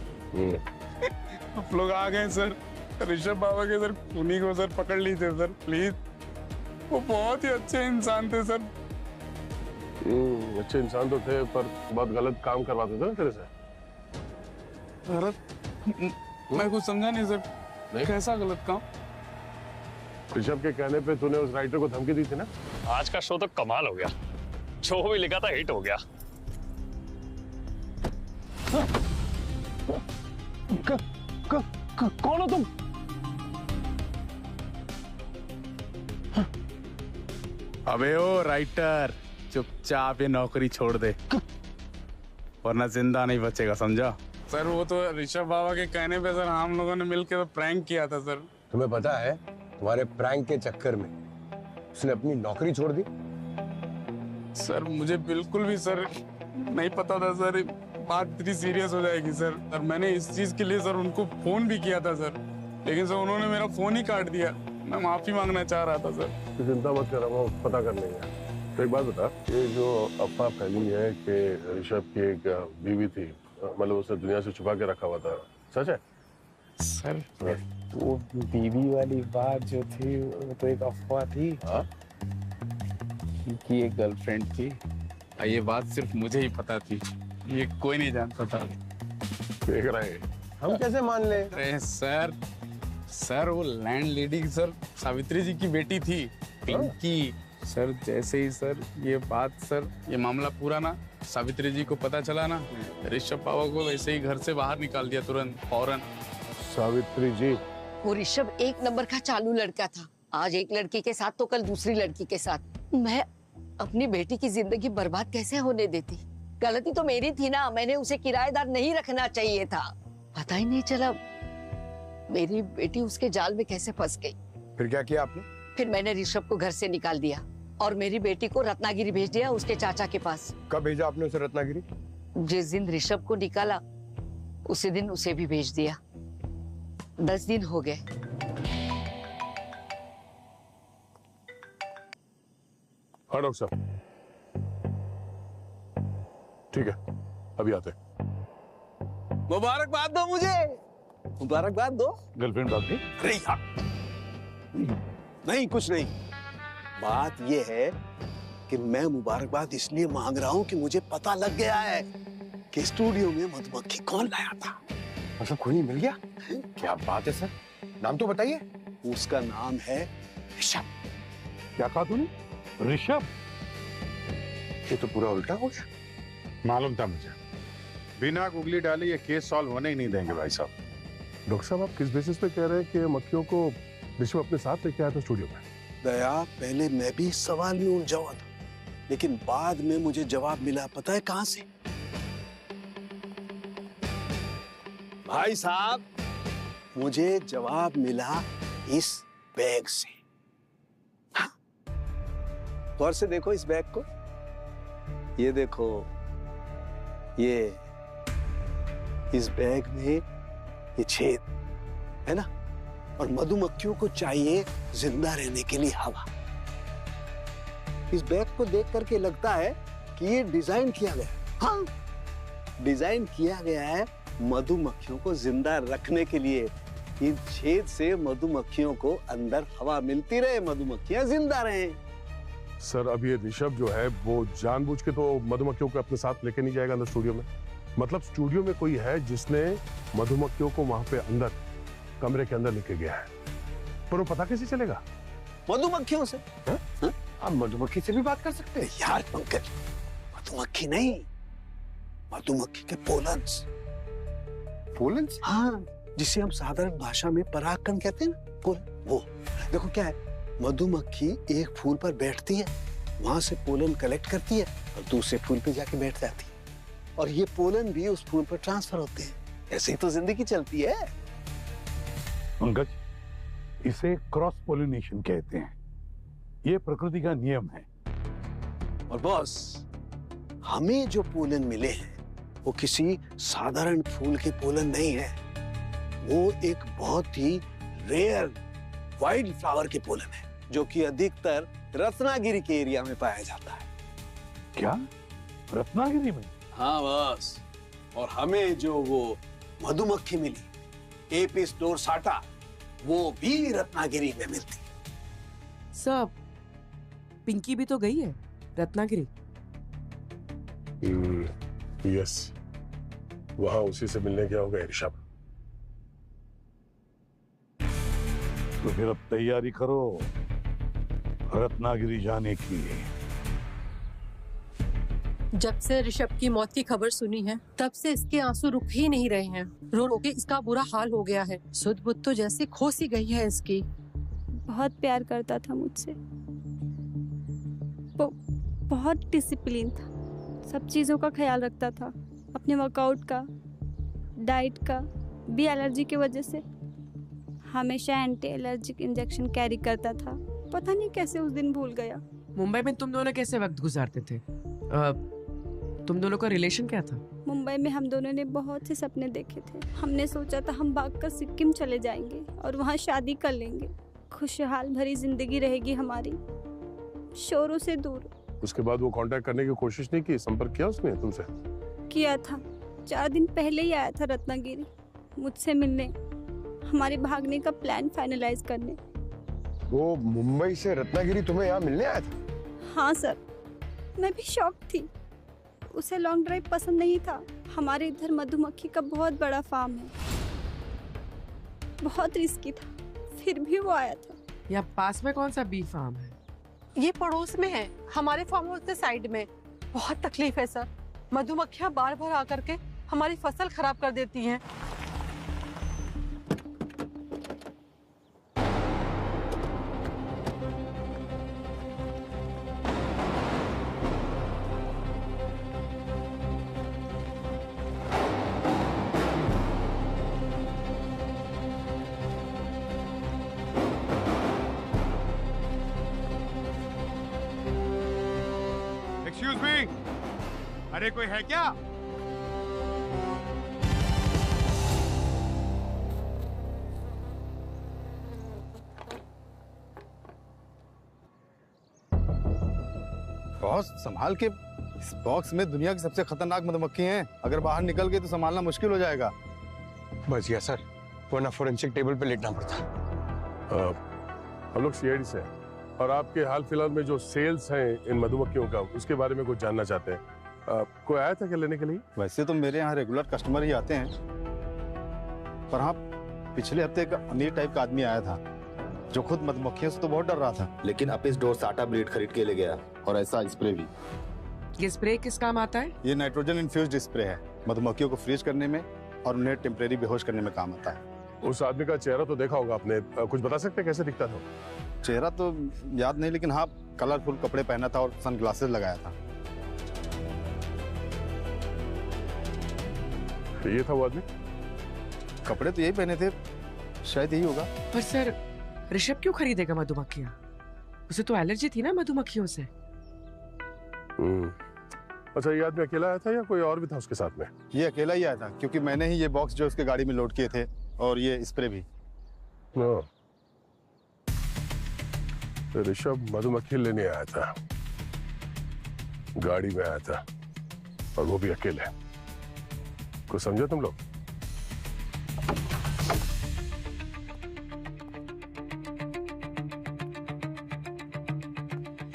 आप लोग आ गए सर। ऋषभ बाबा के सर उन्हीं को सर पकड़ लीजिए सर प्लीज, वो बहुत ही अच्छे इंसान थे सर। अच्छे इंसान तो थे, पर बहुत गलत काम करवाते थे ना तेरे से। गलत? मैं कुछ समझा नहीं सर। नहीं? कैसा गलत काम? ऋषभ के कहने पे तूने उस राइटर को धमकी दी थी ना? आज का शो तो कमाल हो गया, जो भी लिखा था हिट हो गया। कौन हो तुम? अबे ओ राइटर, चुपचाप ये नौकरी छोड़ दे वरना जिंदा नहीं बचेगा, समझा? सर वो तो ऋषभ बाबा के कहने पे सर हम लोगों ने मिलकर तो प्रैंक किया था सर। तुम्हें पता है तुम्हारे प्रैंक के चक्कर में उसने अपनी नौकरी छोड़ दी? सर मुझे बिल्कुल भी सर नहीं पता था सर, बात इतनी सीरियस हो जाएगी सर। और मैंने इस चीज के लिए सर उनको फोन भी किया था सर, लेकिन सर उन्होंने मेरा फोन ही काट दिया। मैं माफी मांगना चाह रहा था सर। तो चिंता मत कर, वो पता कर लेंगे। तो एक बात बता, ये जो अफवाह फैली है कि ऋषभ की एक बीवी थी, मतलब उसने दुनिया से छुपा के रखा हुआ था, सच है? सर वो बीवी वाली बात जो थी वो तो एक अफवाह थी। हाँ? कि एक गर्लफ्रेंड थी, ये बात सिर्फ मुझे ही पता थी, ये कोई नहीं जानता था। देख रहे हैं हम कैसे मान ले? अरे सर वो लैंड लेडी सर सावित्री जी की बेटी थी, पिंकी। सर जैसे ही सर ये बात सर ये मामला पूरा ना सावित्री जी को पता चला ना, ऋषभ बाबा को वैसे ही घर से बाहर निकाल दिया तुरंत, फौरन। सावित्री जी? वो ऋषभ एक नंबर का चालू लड़का था, आज एक लड़की के साथ तो कल दूसरी लड़की के साथ। मैं अपनी बेटी की जिंदगी बर्बाद कैसे होने देती? गलती तो मेरी थी ना, मैंने उसे किराएदार नहीं रखना चाहिए था। पता ही नहीं चला मेरी बेटी उसके जाल में कैसे फंस गई। फिर क्या किया आपने? फिर मैंने ऋषभ को घर से निकाल दिया और मेरी बेटी को रत्नागिरी भेज दिया उसके चाचा के पास। कब भेजा आपने उसे रत्नागिरी? जिस दिन ऋषभ को निकाला उसी दिन उसे भी भेज दिया। 10 दिन हो गए। हाँ डॉक्टर साहब, ठीक है, अभी आते हैं। मुबारकबाद दो मुझे, मुबारकबाद दो। गर्लफ्रेंड भाग गई? अरे यार, नहीं कुछ नहीं। बात यह है कि मैं मुबारकबाद इसलिए मांग रहा हूं कि मुझे पता लग गया है कि स्टूडियो में मधुमक्खी कौन लाया था। मतलब खूनी मिल गया? क्या बात है सर, नाम तो बताइए। उसका नाम है ऋषभ। क्या कहा तूने? ऋषभ? ये तो पूरा उल्टा हो गया। मालूम था मुझे, बिना गुगली डाले ये केस सॉल्व होने ही नहीं देंगे भाई साहब। डॉक्टर साहब, आप किस बेसिस पे कह रहे हैं कि मक्खियों को ऋषभ अपने साथ लेके आया था स्टूडियो में? दया, पहले मैं भी इस सवाल में उलझा हुआ था, लेकिन बाद में मुझे जवाब मिला। पता है कहां से? भाई साहब, मुझे जवाब मिला इस बैग से। हाँ? गौर से देखो इस बैग को। ये देखो, ये इस बैग में ये छेद है ना, और मधुमक्खियों को चाहिए जिंदा रहने के लिए हवा। इस बैग को देख करके लगता है कि ये डिजाइन किया गया है। हाँ, डिजाइन किया गया है मधुमक्खियों को जिंदा रखने के लिए। इन छेद से मधुमक्खियों को अंदर हवा मिलती रहे, मधुमक्खियां जिंदा रहें। सर, अब ये ऋषभ जो है वो जानबूझ के तो मधुमक्खियों को अपने साथ लेके नहीं जाएगा अंदर स्टूडियो में। मतलब स्टूडियो में कोई है जिसने मधुमक्खियों को वहां पे अंदर कमरे के अंदर लेके गया है, पर वो पता कैसे चलेगा? मधुमक्खियों से। आप मधुमक्खी से भी बात कर सकते हैं? यार पंकज, मधुमक्खी नहीं, मधुमक्खी के पोलन्स। पोलन्स? हाँ, जिसे हम साधारण भाषा में परागकण कहते हैं ना, पोलन। वो देखो क्या है, मधुमक्खी एक फूल पर बैठती है, वहां से पोलन कलेक्ट करती है और दूसरे फूल पे जाके बैठ जाती है, और ये पोलन भी उस फूल पर ट्रांसफर होते हैं। ऐसे ही तो जिंदगी चलती है। पंकज, इसे क्रॉस पोलिनेशन कहते हैं। ये प्रकृति का नियम है। और बॉस, हमें जो पोलन मिले हैं वो किसी साधारण फूल के पोलन नहीं है, वो एक बहुत ही रेयर वाइल्ड फ्लावर के पोलन है, जो कि अधिकतर रत्नागिरी के एरिया में पाया जाता है। क्या? रत्नागिरी में? हाँ बॉस, और हमें जो वो मधुमक्खी मिली, एपिस डोरसाटा, वो भी रत्नागिरी में मिलती। सब पिंकी भी तो गई है रत्नागिरी। यस, वहां उसी से मिलने गया होगा ऋषभ। तो फिर अब तैयारी करो रत्नागिरी जाने की। जब से ऋषभ की मौत की खबर सुनी है, तब से इसके आंसू रुक ही नहीं रहे हैं। रो रो के इसका बुरा हाल हो गया है। सुध बुध तो जैसे खो सी गई है इसकी। बहुत प्यार करता था मुझसे, वो बहुत डिसिप्लिन था, सब चीज़ों का ख्याल रखता था, अपने वर्कआउट का, डाइट का भी। एलर्जी की वजह से हमेशा एंटी एलर्जिक इंजेक्शन कैरी करता था। पता नहीं कैसे उस दिन भूल गया। मुंबई में तुम दोनों कैसे वक्त गुजारते थे? तुम दोनों का रिलेशन क्या था? मुंबई में हम दोनों ने बहुत से सपने देखे थे। हमने सोचा था हम भागकर सिक्किम चले जाएंगे और वहाँ शादी कर लेंगे। खुशहाल भरी जिंदगी रहेगी हमारी, शोरों से दूर। उसके बाद वो कांटेक्ट करने की कोशिश नहीं की? संपर्क किया उसने तुमसे? किया था, 4 दिन पहले ही आया था रत्नागिरी मुझसे मिलने, हमारे भागने का प्लान फाइनलाइज करने। वो मुंबई से रत्नागिरी तुम्हें यहाँ मिलने आया था? हाँ सर, मैं भी शॉक थी। उसे लॉन्ग ड्राइव पसंद नहीं था। हमारे इधर मधुमक्खी का बहुत बड़ा फार्म है, बहुत रिस्की था, फिर भी वो आया था। यहाँ पास में कौन सा बी फार्म है? ये पड़ोस में है, हमारे फार्म हाउस के साइड में। बहुत तकलीफ है सर, मधुमक्खियाँ बार बार आकर के हमारी फसल खराब कर देती हैं। एक्सक्यूज मी, अरे कोई है क्या? बॉस संभाल के, इस बॉक्स में दुनिया की सबसे खतरनाक मधुमक्खी हैं। अगर बाहर निकल गई तो संभालना मुश्किल हो जाएगा। बच गया सर, वरना फोरेंसिक टेबल पे लेटना पड़ता। हम लोग सीआईडी से हैं और आपके हाल फिलहाल में जो सेल्स हैं इन मधुमक्खियों का, उसके बारे में कुछ जानना चाहते हैं। कोई आया था क्या लेने के लिए? वैसे तो मेरे यहाँ रेगुलर कस्टमर ही आते हैं, पर हाँ पिछले हफ्ते एक अमीर टाइप का आदमी आया था जो खुद मधुमक्खियों से तो बहुत डर रहा था, लेकिन अपिस डोर आटा ब्लेड खरीद के ले गया और ऐसा स्प्रे भी। ये स्प्रे किस काम आता है? ये नाइट्रोजन इन्फ्यूज्ड स्प्रे है, मधुमक्खियों को फ्रीज करने में और उन्हें टेम्परेरी बेहोश करने में काम आता है। उस आदमी का चेहरा तो देखा होगा आपने, कुछ बता सकते हैं कैसे दिखता था? चेहरा तो याद नहीं, लेकिन हाँ कलरफुल कपड़े पहना था और सनग्लासेस लगाया था। ये था वो आदमी? कपड़े तो यही पहने थे, शायद यही होगा। पर सर ऋषभ क्यों खरीदेगा मधुमक्खियाँ? उसे तो एलर्जी थी ना मधुमक्खियों से। अच्छा, ये आदमी अकेला आया था या कोई और भी था उसके साथ में? ये अकेला ही आया था, क्योंकि मैंने ही ये बॉक्स जो उसके गाड़ी में लोड किए थे और ये स्प्रे भी। ऋषभ मधुमक्खी लेने आया था, गाड़ी में आया था और वो भी अकेले। कुछ समझो तुम लोग?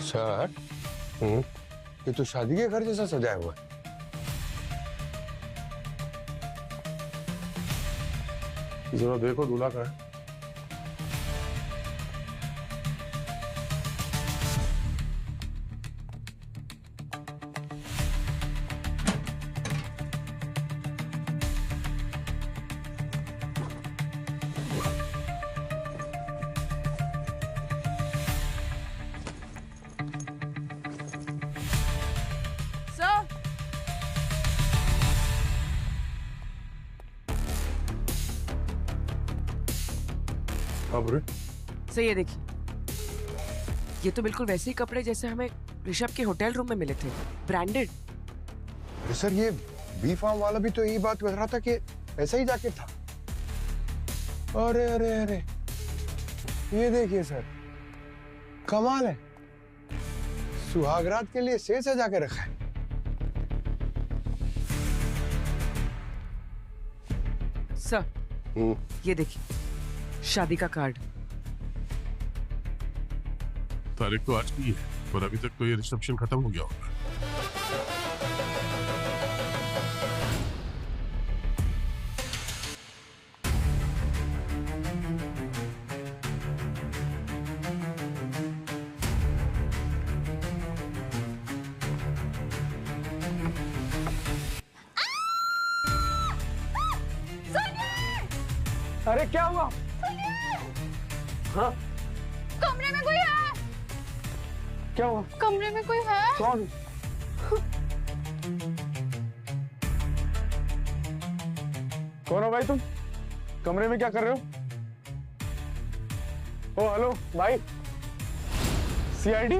सर ये तो शादी के घर जैसा सजाया हुआ है। जरा देखो दूल्हा कहाँ है? सर ये देखिए, ये तो बिल्कुल वैसे ही कपड़े जैसे हमें ऋषभ के होटल रूम में मिले थे, ब्रांडेड। अरे सर, ये बी फार्म वाला भी तो यही बात कर रहा था कि ऐसा ही जैकेट था। अरे अरे अरे, ये देखिए सर, कमाल है, सुहागरात के लिए से सजा के रखा है। सर ये देखिए, शादी का कार्ड। तारीख तो आज की है, पर अभी तक तो ये रिसेप्शन खत्म हो गया होगा। अरे क्या हुआ? हाँ? कमरे में कोई है? क्या हुआ? कमरे में कोई है? कौन? कौन हो भाई तुम? कमरे में क्या कर रहे हो? ओ हेलो भाई, सीआईडी?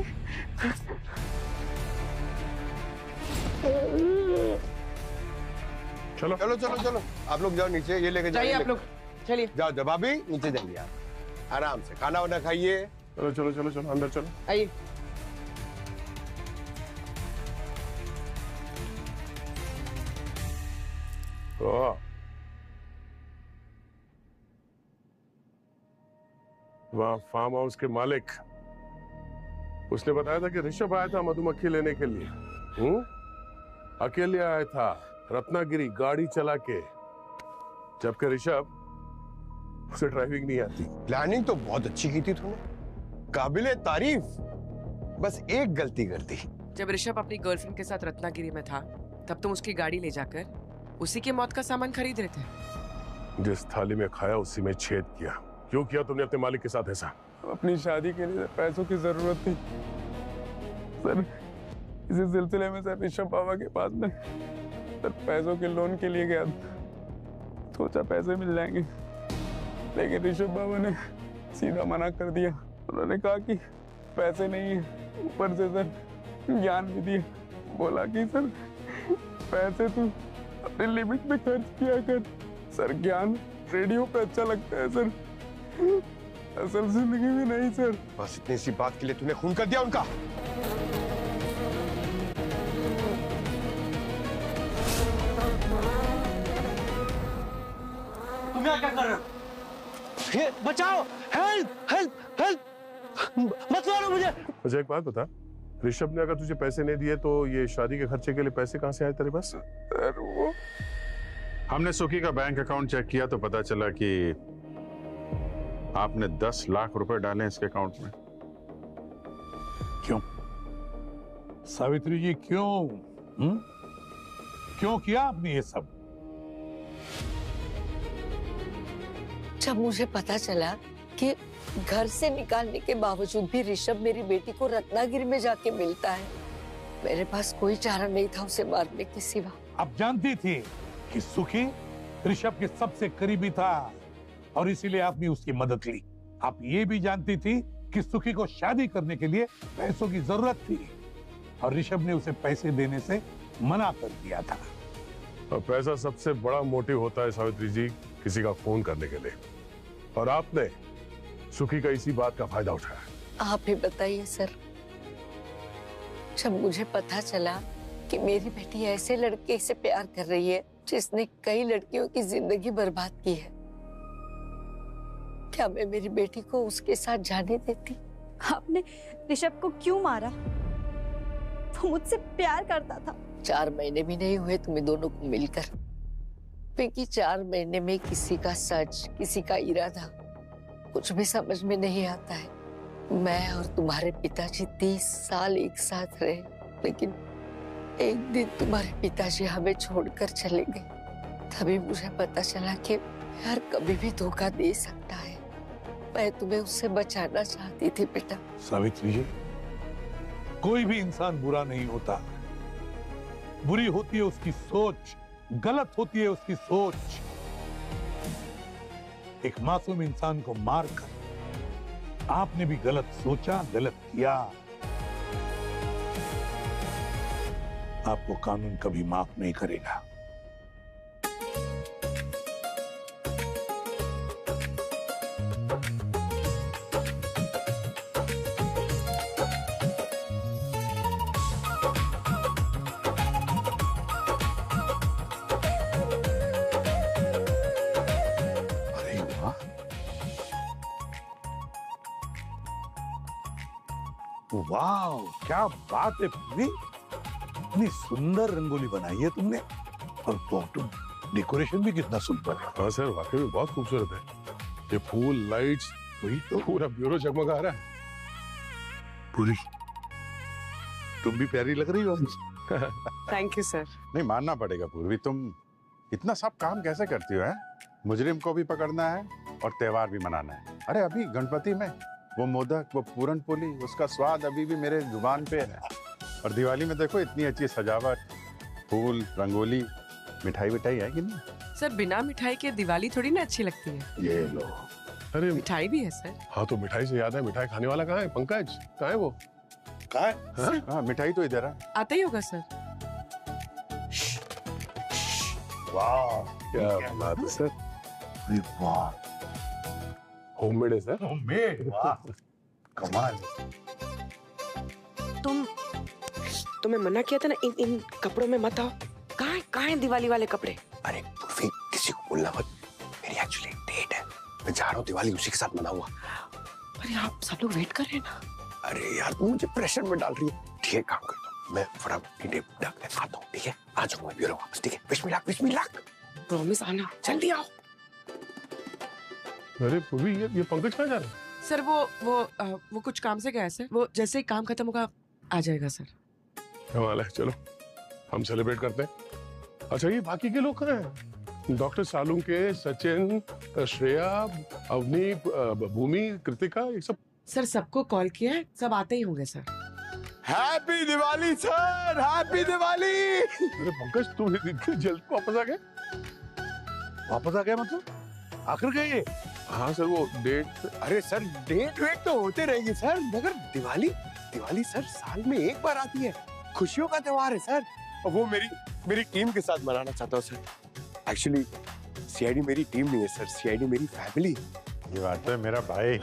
चलो चलो चलो चलो, आप लोग जाओ नीचे, ये लेके जाइए आप लोग, चलिए जाओ। जब भाभी नीचे जाइए, आप आराम से खाना वाना खाइए। चलो चलो चलो चलो, अंदर चलो। आइए। वहाँ फार्म हाउस के मालिक, उसने बताया था कि ऋषभ आया था मधुमक्खी लेने के लिए। अकेले आया था, रत्नागिरी गाड़ी चला के, जबकि ऋषभ उसे ड्राइविंग नहीं आती। प्लानिंग तो बहुत अच्छी की थी तूने, काबिले तारीफ, बस एक गलती कर दी। जब ऋषभ अपनी गर्लफ्रेंड के साथ रत्नागिरी में था, तब तुम उसकी गाड़ी ले जाकर उसी के मौत का सामान खरीद रहे थे। जिस थाली में खाया उसी में छेद किया। क्यों किया तुमने अपने मालिक के साथ ऐसा? अपनी शादी के लिए पैसों की जरूरत थी सर, इसी सिलसिले में सर ऋषभ बाबा के पास में सर पैसों के लोन के लिए गया था। सोचा पैसे मिल जाएंगे, लेकिन ऋषभ बाबा ने सीधा मना कर दिया। उन्होंने कहा कि पैसे नहीं है, ऊपर से सर ज्ञान भी दिया, बोला कि सर पैसे तू अपने लिमिट में खर्च किया कर। सर ज्ञान रेडियो पे अच्छा लगता है सर, असल जिंदगी में नहीं सर। बस इतनी सी बात के लिए तूने खून कर दिया उनका। यहाँ क्या कर रहे हो? ये बचाओ, हेल्प हेल्प हेल्प, मत मारो मुझे। मुझे एक बात बता, ऋषभ ने अगर तुझे पैसे नहीं दिए तो ये शादी के खर्चे के लिए पैसे कहाँ से आए तेरे पास? वो हमने सुखी का बैंक अकाउंट चेक किया तो पता चला कि आपने 10 लाख रुपए डाले इसके अकाउंट में। क्यों सावित्री जी, क्यों? क्यों किया आपने ये सब? जब मुझे पता चला कि घर से निकालने के बावजूद भी ऋषभ मेरी बेटी को रत्नागिरी में जाके मिलता है, मेरे पास कोई चारा नहीं था उसे मारने के सिवा। आप जानती थी कि सुखी ऋषभ के सबसे करीबी था और इसीलिए आपने उसकी मदद ली। आप ये भी जानती थी कि सुखी को शादी करने के लिए पैसों की जरूरत थी और ऋषभ ने उसे पैसे देने से मना कर दिया था। और पैसा सबसे बड़ा मोटिव होता है सावित्री जी, किसी का फोन करने के लिए, और आपने सुखी का इसी बात का फायदा उठाया। आप ही बताइए सर, जब मुझे पता चला कि मेरी बेटी ऐसे लड़के से प्यार कर रही है जिसने कई लड़कियों की जिंदगी बर्बाद की है, क्या मैं मेरी बेटी को उसके साथ जाने देती? आपने ऋषभ को क्यों मारा? वो मुझसे प्यार करता था। 4 महीने भी नहीं हुए तुम्हें दोनों को मिलकर, क्योंकि 4 महीने में किसी का सच, किसी का इरादा कुछ भी समझ में नहीं आता है। मैं और तुम्हारे पिताजी 30 साल एक साथ रहे, लेकिन एक दिन तुम्हारे पिताजी हमें छोड़कर चले गए। तभी मुझे पता चला कि प्यार कभी भी धोखा दे सकता है। मैं तुम्हें उससे बचाना चाहती थी बेटा। सावित्री जी, कोई भी इंसान बुरा नहीं होता, बुरी होती है उसकी सोच, गलत होती है उसकी सोच। एक मासूम इंसान को मारकर आपने भी गलत सोचा, गलत किया। आपको कानून कभी माफ नहीं करेगा। वाह, क्या बात है पूरी, इतनी सुंदर रंगोली बनाई है तुमने, और डेकोरेशन भी कितना सुंदर है। हाँ सर, वाकई में बहुत खूबसूरत है। ये फूल, लाइट्स, वही तो पूरा ब्यूरो जगमगा रहा है। पूरी, तुम भी प्यारी लग रही हो। Thank you sir. नहीं, मानना पड़ेगा पूर्वी, तुम इतना सब काम कैसे करती हो? मुजरिम को भी पकड़ना है और त्योहार भी मनाना है। अरे अभी गणपति में वो मोदक, वो पूरन पोली, उसका स्वाद अभी भी मेरे जुबान पे है। और दिवाली में देखो इतनी अच्छी सजावट, फूल, रंगोली, मिठाई विठाई है कि नहीं? सर बिना मिठाई के दिवाली थोड़ी ना अच्छी लगती है। ये लो। अरे मिठाई भी है सर। हाँ तो मिठाई से याद है, मिठाई खाने वाला कहाँ है? पंकज कहाँ है वो? कहाँ है? हाँ मिठाई तो इधर है। आता ही होगा सर। वाह, क्या बात है सर। वाह, होममेड है सर। होममेड, वाह, कमाल। तुम्हें मना किया था ना इन कपड़ों में मत आओ। कहाँ है दिवाली वाले कपड़े? अरे पूर्वी, किसी को बोलना मत, मेरी एक्चुअली डेट है, मैं जा रहा हूँ दिवाली उसी के साथ मनाऊंगा। अरे आप सब लोग वेट कर रहे हैं ना। अरे यार तुम मुझे प्रेशर में डाल रही है। ठीक है, काम करता हूँ, मैं फटाफट डेट डाल के आता हूँ। ठीक है, आ जाऊंगा ब्यूरो वापस। ठीक है, विश मी लक। प्रॉमिस आना, जल्दी आओ। अरे पूर्वी, ये पंकज कहाँ जा रहा है? सर वो कुछ काम से गया है सर। वो जैसे ही काम खत्म होगा आ जाएगा सर। कमाल है, चलो हम सेलिब्रेट करते हैं। अच्छा ये बाकी के लोग कहाँ हैं? डॉक्टर सालुंके, सचिन, श्रेया, अवनी, भूमि, कृतिका, ये सब। सर सबको कॉल किया है, सब आते ही होंगे sir. Happy Diwali sir, happy Diwali. अरे पंकज, तुम इतनी जल्द वापस आ गए? वापस आ गए मतलब? आखिर गए ये? हाँ सर, वो डेट। अरे सर, डेट वेट तो होते रहेंगे सर, मगर दिवाली सर साल में एक बार आती है, खुशियों का त्योहार है सर, और वो मेरी टीम के साथ मनाना चाहता हूँ सर। एक्चुअली सीआईडी मेरी टीम नहीं है सर, सीआईडी मेरी फैमिली। ये बात है मेरा भाई।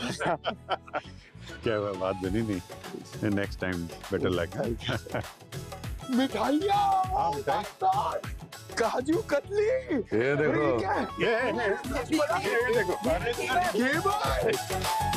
क्या हुआ, बात बनी नहीं? Next time better luck. मिठाइयाँ। काजू कतली। ये देखो, ये क्या है? ये देखो, ये भाई